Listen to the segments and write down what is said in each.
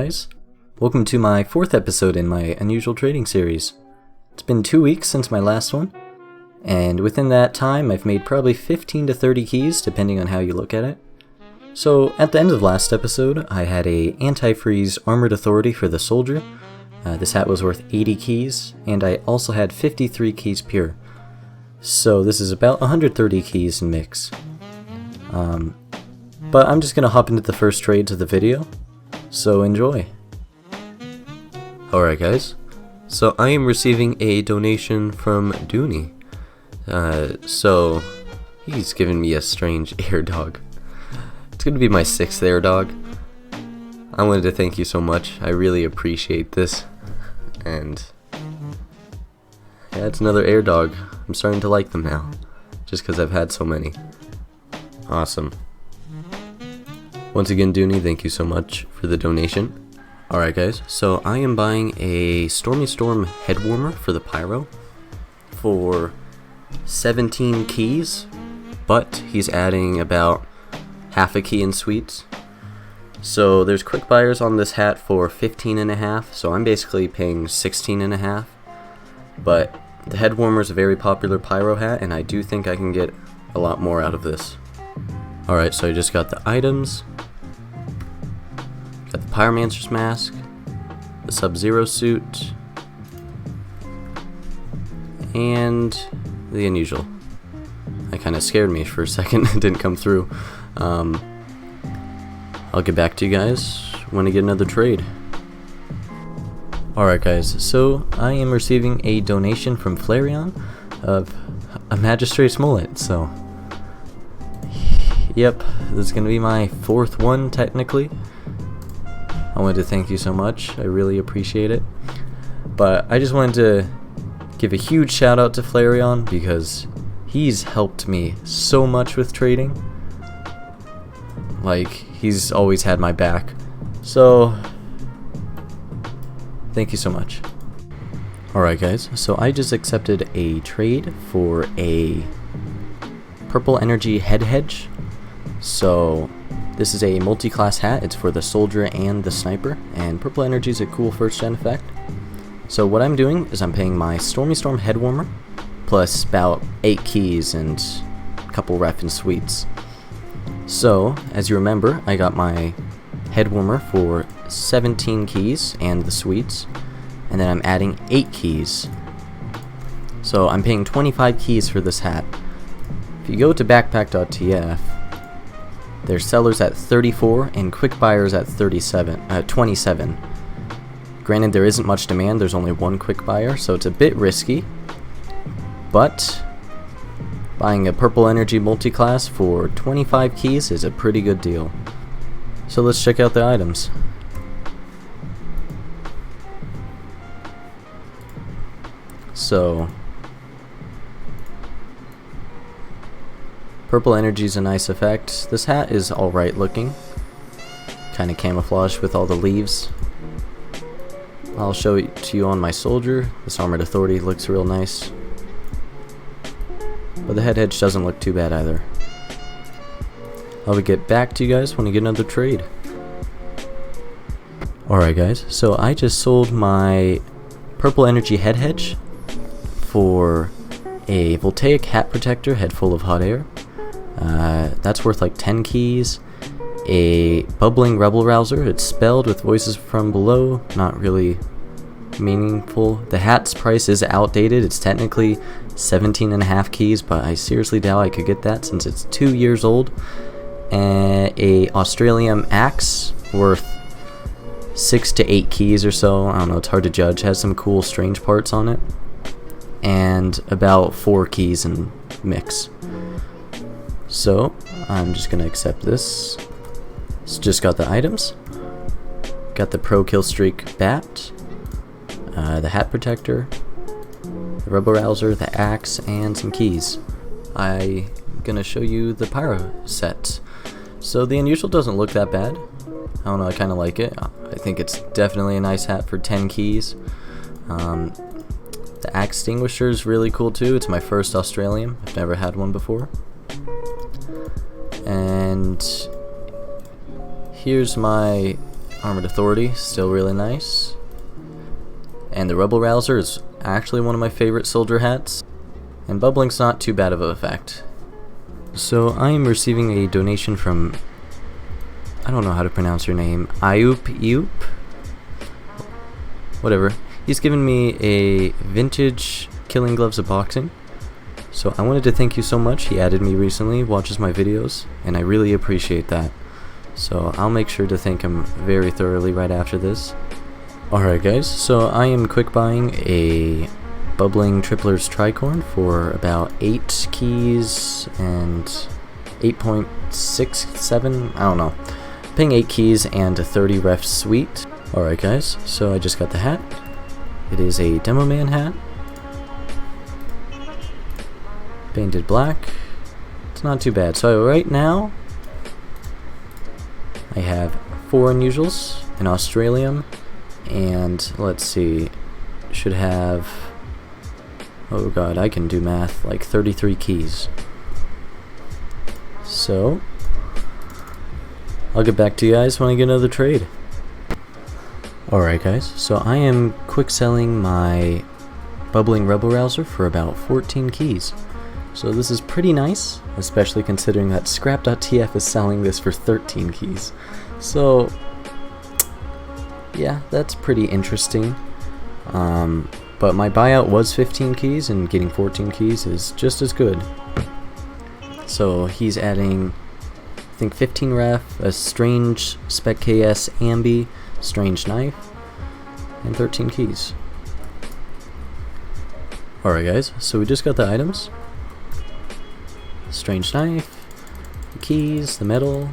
guys, welcome to my 4th episode in my unusual trading series. It's been 2 weeks since my last one, and within that time I've made probably 15 to 30 keys depending on how you look at it. So at the end of the last episode I had a anti-freeze armored authority for the soldier. This hat was worth 80 keys, and I also had 53 keys pure. So this is about 130 keys in mix. But I'm just going to hop into the first trades of the video, so enjoy. Alright guys, so I am receiving a donation from Dooney. So he's giving me a strange air dog. It's going to be my 6th air dog. I wanted to thank you so much, I really appreciate this. And yeah, it's another air dog. I'm starting to like them now, just because I've had so many. Awesome. Once again, Dooney, thank you so much for the donation. Alright guys, so I am buying a Stormy Storm head warmer for the Pyro for 17 keys, but he's adding about half a key in sweets. So there's quick buyers on this hat for 15.5, so I'm basically paying 16.5. But the head warmer is a very popular Pyro hat, and I do think I can get a lot more out of this. Alright, so I just got the items. Got the Pyromancer's mask, the Sub-Zero suit, and the unusual. That kind of scared me for a second, it didn't come through. I'll get back to you guys when I get another trade. Alright guys, so I am receiving a donation from Flareon of a Magistrate's mullet, so yep, this is going to be my 4th one technically. I wanted to thank you so much, I really appreciate it. But I just wanted to give a huge shout out to Flareon because he's helped me so much with trading. Like, he's always had my back. So, thank you so much. Alright guys, so I just accepted a trade for a purple energy head hedge. So this is a multi-class hat, it's for the soldier and the sniper, and purple energy is a cool first gen effect. So what I'm doing is I'm paying my Stormy Storm head warmer, plus about 8 keys and a couple ref and sweets. So, as you remember, I got my head warmer for 17 keys and the sweets, and then I'm adding 8 keys. So I'm paying 25 keys for this hat. If you go to backpack.tf, there's sellers at 34 and quick buyers at 27. Granted, there isn't much demand, there's only one quick buyer, so it's a bit risky, but buying a purple energy multi-class for 25 keys is a pretty good deal. So let's check out the items. So purple energy is a nice effect. This hat is alright looking, kind of camouflaged with all the leaves. I'll show it to you on my soldier. This armored authority looks real nice. But the head hedge doesn't look too bad either. I'll get back to you guys when I get another trade. Alright guys, so I just sold my purple energy head hedge for a voltaic hat protector head full of hot air. That's worth like 10 keys. A bubbling rebel rouser, it's spelled with voices from below, not really meaningful. The hat's price is outdated, it's technically 17.5 keys, but I seriously doubt I could get that since it's 2 years old. And a Australian axe worth 6 to 8 keys or so, I don't know, it's hard to judge, has some cool strange parts on it. And about 4 keys in mix. So I'm just gonna accept this. So just got the items. Got the Pro Kill Streak bat, the hat protector, the rebel rouser, the axe, and some keys. I'm gonna show you the pyro set. So the unusual doesn't look that bad. I don't know, I kind of like it. I think it's definitely a nice hat for 10 keys. The axe extinguisher is really cool too. It's my first Australian. I've never had one before. And here's my Armored Authority, still really nice. And the Rebel Rouser is actually one of my favorite soldier hats. And Bubbling's not too bad of an effect. So I am receiving a donation from, I don't know how to pronounce your name, Iup? Whatever. He's given me a vintage Killing Gloves of Boxing. So I wanted to thank you so much. He added me recently, watches my videos, and I really appreciate that. So I'll make sure to thank him very thoroughly right after this. Alright guys, so I am quick buying a Bubbling Triplers Tricorn for about 8 keys and 8.67, I don't know. Paying 8 keys and a 30 ref suite. Alright guys, so I just got the hat. It is a Demo Man hat. Painted black. It's not too bad. So right now, I have 4 unusuals, an Australium, and let's see, should have, oh god, I can do math, like 33 keys. So, I'll get back to you guys when I get another trade. Alright guys, so I am quick selling my Bubbling Rebel Rouser for about 14 keys. So this is pretty nice, especially considering that Scrap.tf is selling this for 13 keys. So, yeah, that's pretty interesting. But my buyout was 15 keys, and getting 14 keys is just as good. So he's adding, I think, 15 ref, a strange Spec KS Ambi, strange knife, and 13 keys. Alright guys, so we just got the items. Strange knife, the keys, the metal,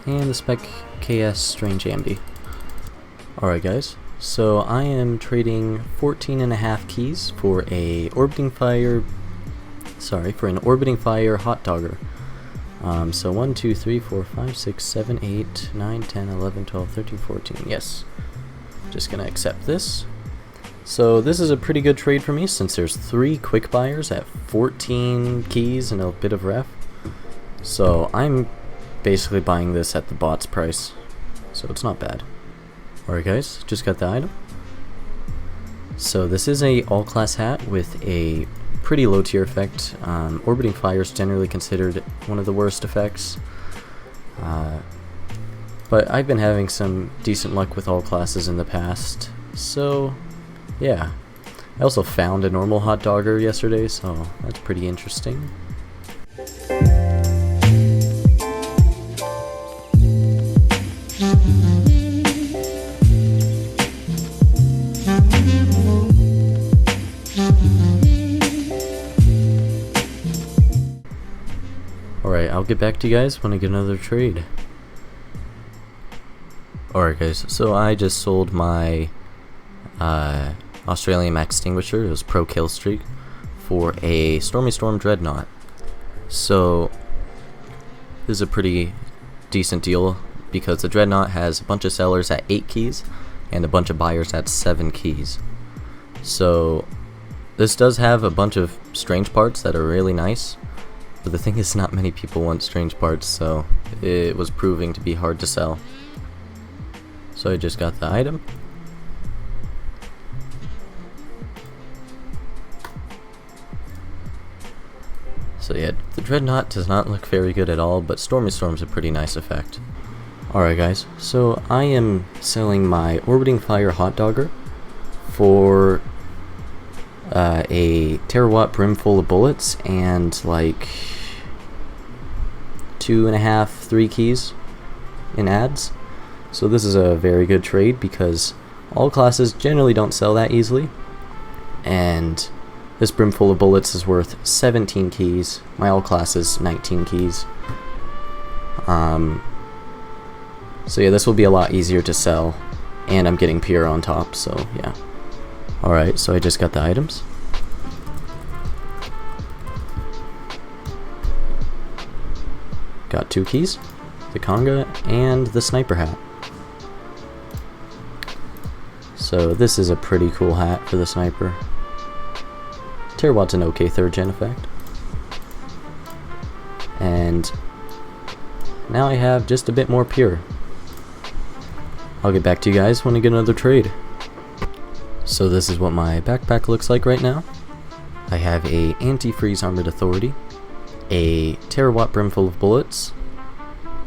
and the Spec KS Strange Ambi. Alright guys, so I am trading 14.5 keys for a Orbiting Fire, for an Orbiting Fire Hot Dogger. So 1, 2, 3, 4, 5, 6, 7, 8, 9, 10, 11, 12, 13, 14, yes. Just gonna accept this. So this is a pretty good trade for me since there's 3 quick buyers at 14 keys and a bit of ref. So I'm basically buying this at the bot's price. So it's not bad. Alright guys, just got the item. So this is a all-class hat with a pretty low tier effect. Orbiting Fire is generally considered one of the worst effects. But I've been having some decent luck with all classes in the past. So yeah, I also found a normal hot dogger yesterday, so that's pretty interesting. Alright, I'll get back to you guys when I get another trade. Alright guys, so I just sold my Australian Max Extinguisher, it was Pro Kill Streak, for a Stormy Storm Dreadnought. So this is a pretty decent deal because the Dreadnought has a bunch of sellers at 8 keys and a bunch of buyers at 7 keys. So this does have a bunch of strange parts that are really nice, but the thing is not many people want strange parts, so it was proving to be hard to sell. So I just got the item. So yeah, the Dreadnought does not look very good at all, but Stormy Storm's a pretty nice effect. Alright guys, so I am selling my Orbiting Fire Hot Dogger for a terawatt brim full of bullets and like 2.5, 3 keys in ads. So this is a very good trade because all classes generally don't sell that easily, and this brimful of bullets is worth 17 keys. My all class is 19 keys. So yeah, this will be a lot easier to sell, and I'm getting pure on top, so yeah. Alright, so I just got the items. Got 2 keys, the Conga, and the Sniper hat. So this is a pretty cool hat for the Sniper. Terawatt's an okay 3rd gen effect. And now I have just a bit more pure. I'll get back to you guys when I get another trade. So this is what my backpack looks like right now. I have a antifreeze armored authority, a terawatt brim full of bullets,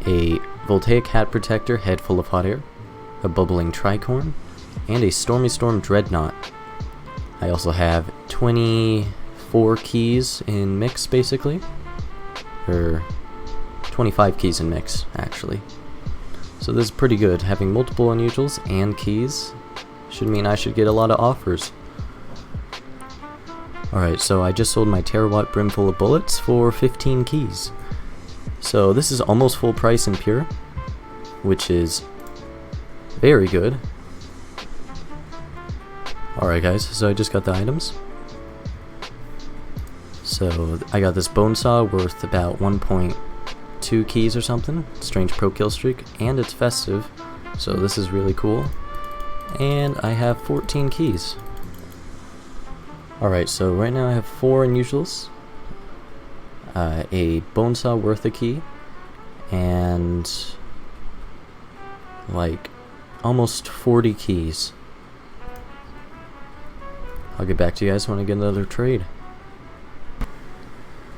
a voltaic hat protector head full of hot air, a bubbling tricorn, and a stormy storm dreadnought. I also have 24 keys in mix basically, or 25 keys in mix actually. So this is pretty good. Having multiple unusuals and keys should mean I should get a lot of offers. Alright, so I just sold my terawatt brim full of bullets for 15 keys. So this is almost full price in pure, which is very good. Alright guys, so I just got the items. So I got this bone saw worth about 1.2 keys or something, strange pro kill streak, and it's festive, so this is really cool. And I have 14 keys. Alright, so right now I have 4 unusuals, a bone saw worth a key, and like almost 40 keys. I'll get back to you guys when I get another trade.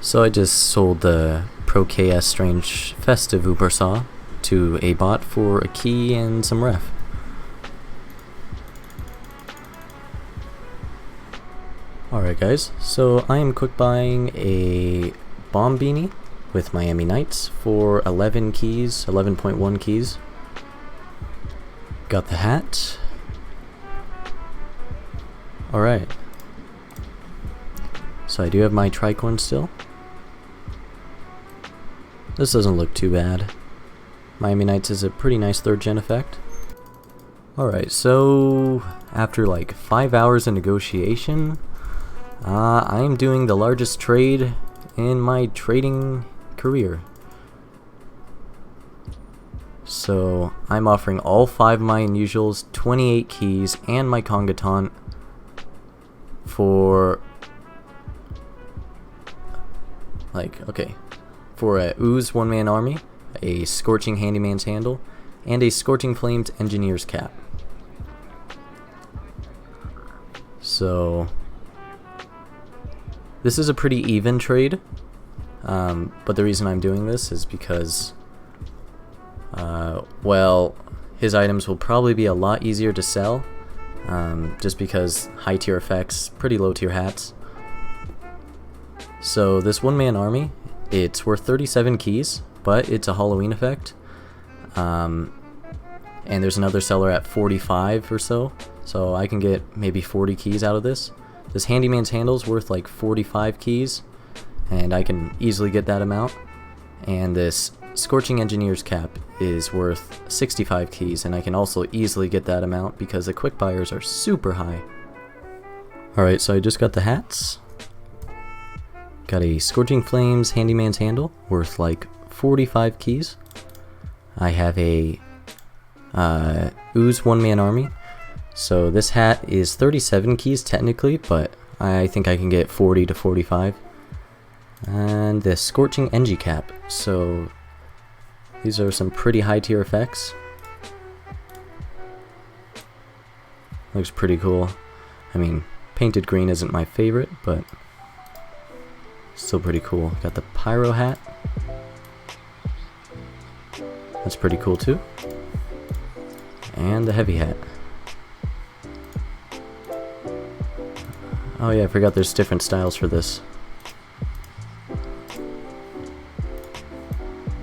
So I just sold the Pro KS Strange Festive Uber Saw to a bot for a key and some ref. Alright guys, so I am quick buying a bomb beanie with Miami Knights for 11 keys, 11.1 keys. Got the hat. Alright. So I do have my tricorn still. This doesn't look too bad. Miami Knights is a pretty nice 3rd gen effect. Alright, so after like 5 hours of negotiation, I am doing the largest trade in my trading career. So I'm offering all 5 of my unusuals, 28 keys, and my Conga for for a Ooze 1-man army, a Scorching Handyman's Handle, and a Scorching Flames Engineer's Cap. So this is a pretty even trade, but the reason I'm doing this is because well, his items will probably be a lot easier to sell, just because high tier effects, pretty low tier hats. So this 1-man army, it's worth 37 keys, but it's a Halloween effect, and there's another seller at 45 or so I can get maybe 40 keys out of this. This Handyman's Handle's worth like 45 keys, and I can easily get that amount. And this Scorching Engineer's Cap is worth 65 keys, and I can also easily get that amount because the quick buyers are super high. Alright, so I just got the hats. Got a Scorching Flames Handyman's Handle worth like 45 keys. I have a Ooze 1-man army. So this hat is 37 keys technically, but I think I can get 40 to 45. And the Scorching Engie Cap. So these are some pretty high tier effects. Looks pretty cool. I mean, painted green isn't my favorite, but still pretty cool. Got the Pyro hat. That's pretty cool too. And the Heavy hat. Oh yeah, I forgot there's different styles for this.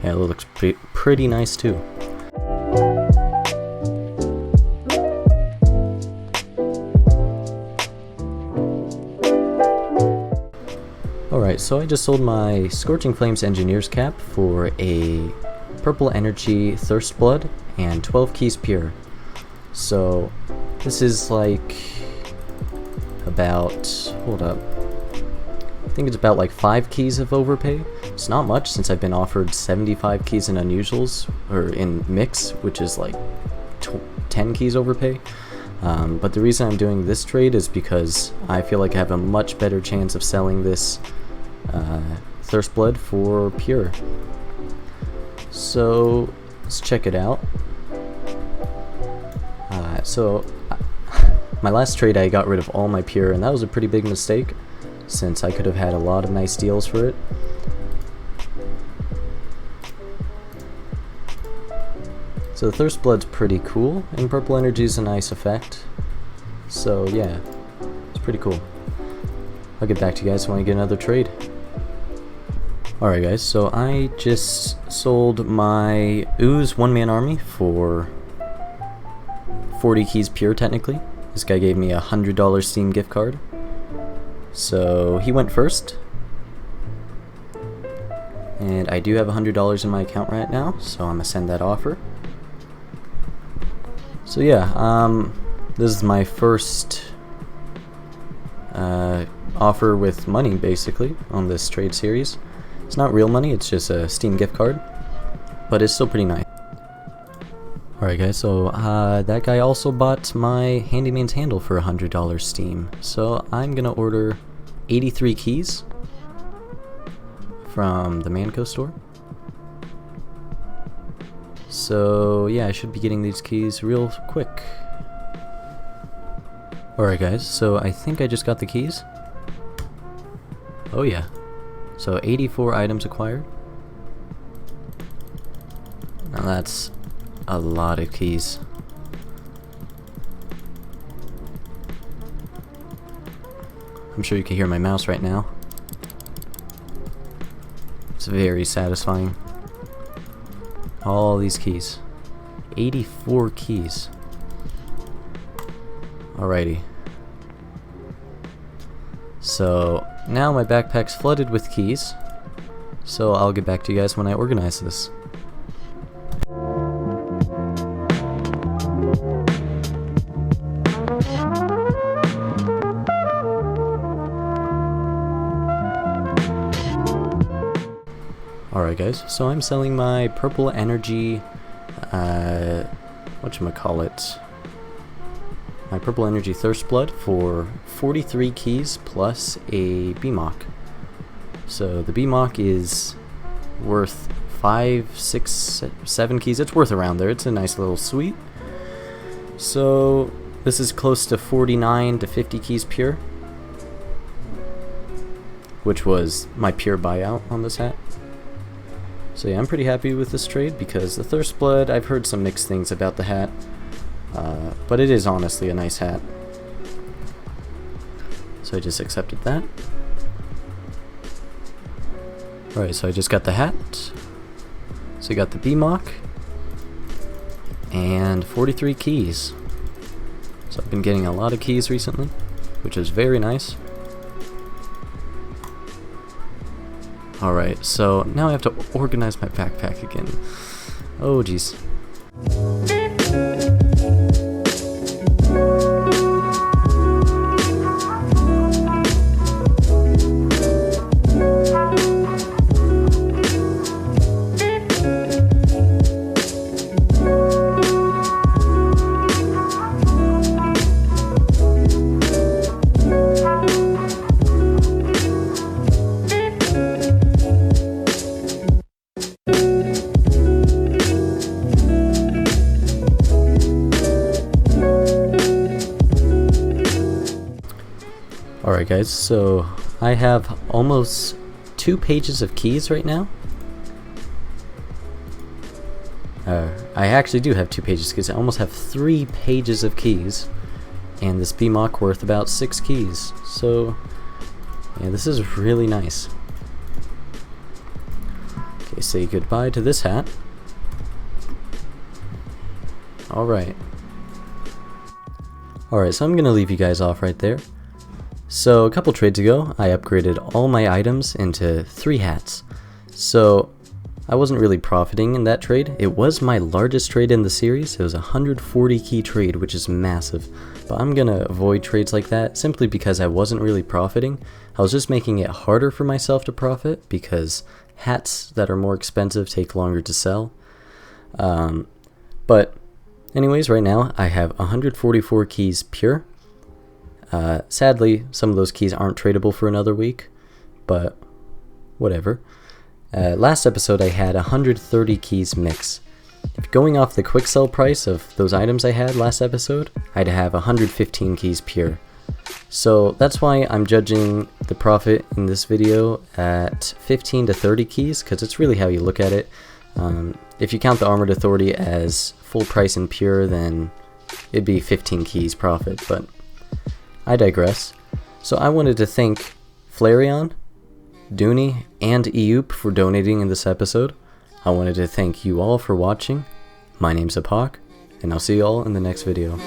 Yeah, it looks pretty nice too. Alright, so I just sold my Scorching Flames Engineer's Cap for a Purple Energy Thirst Blood and 12 keys pure. So this is like about, hold up, I think it's about like 5 keys of overpay. It's not much since I've been offered 75 keys in unusuals, or in mix, which is like 10 keys overpay. But the reason I'm doing this trade is because I feel like I have a much better chance of selling this Thirst Blood for pure. So let's check it out. yeah, so my last trade I got rid of all my pure, and that was a pretty big mistake since I could have had a lot of nice deals for it. So the Thirst Blood's pretty cool, and Purple Energy is a nice effect. So yeah, it's pretty cool. I'll get back to you guys when I get another trade. Alright guys, so I just sold my Ooze one-man army for 40 keys pure technically. This guy gave me a $100 Steam gift card. So he went first. And I do have $100 in my account right now, so I'm gonna send that offer. So yeah, this is my first offer with money basically on this trade series. It's not real money, it's just a Steam gift card, but it's still pretty nice. Alright guys, so that guy also bought my Handyman's Handle for $100 Steam. So I'm gonna order 83 keys from the Manco store. So yeah, I should be getting these keys real quick. Alright guys, so I think I just got the keys. Oh yeah. So 84 items acquired. Now that's a lot of keys. I'm sure you can hear my mouse right now. It's very satisfying. All these keys. 84 keys. Alrighty. So now my backpack's flooded with keys. So I'll get back to you guys when I organize this. Alright guys, so I'm selling my Purple Energy, whatchamacallit, my Purple Energy Thirst Blood for 43 keys plus a BMOC. So the BMOC is worth 5, 6, 7 keys, it's worth around there, it's a nice little suite. So this is close to 49 to 50 keys pure, which was my pure buyout on this hat. So yeah, I'm pretty happy with this trade because the Thirst Blood, I've heard some mixed things about the hat, but it is honestly a nice hat. So I just accepted that. Alright, so I just got the hat. So I got the BMOC and 43 keys. So I've been getting a lot of keys recently, which is very nice. Alright, so now I have to organize my backpack again. Oh jeez. Alright guys, so I have almost 2 pages of keys right now. I actually do have 2 pages because I almost have 3 pages of keys, and this BMOC worth about 6 keys. So yeah, this is really nice. Okay, say goodbye to this hat. Alright. Alright, so I'm gonna leave you guys off right there. So a couple trades ago, I upgraded all my items into 3 hats. So I wasn't really profiting in that trade. It was my largest trade in the series. It was a 140 key trade, which is massive. But I'm gonna avoid trades like that simply because I wasn't really profiting. I was just making it harder for myself to profit because hats that are more expensive take longer to sell. But anyways, right now I have 144 keys pure. Sadly, some of those keys aren't tradable for another week, but whatever. Last episode I had 130 keys mix, If going off the quick sell price of those items I had last episode, I'd have 115 keys pure. So that's why I'm judging the profit in this video at 15 to 30 keys, because it's really how you look at it. If you count the Armored Authority as full price and pure, then it'd be 15 keys profit, but I digress. So I wanted to thank Flareon, Dooney, and Eoop for donating in this episode. I wanted to thank you all for watching. My name's Apoq, and I'll see you all in the next video.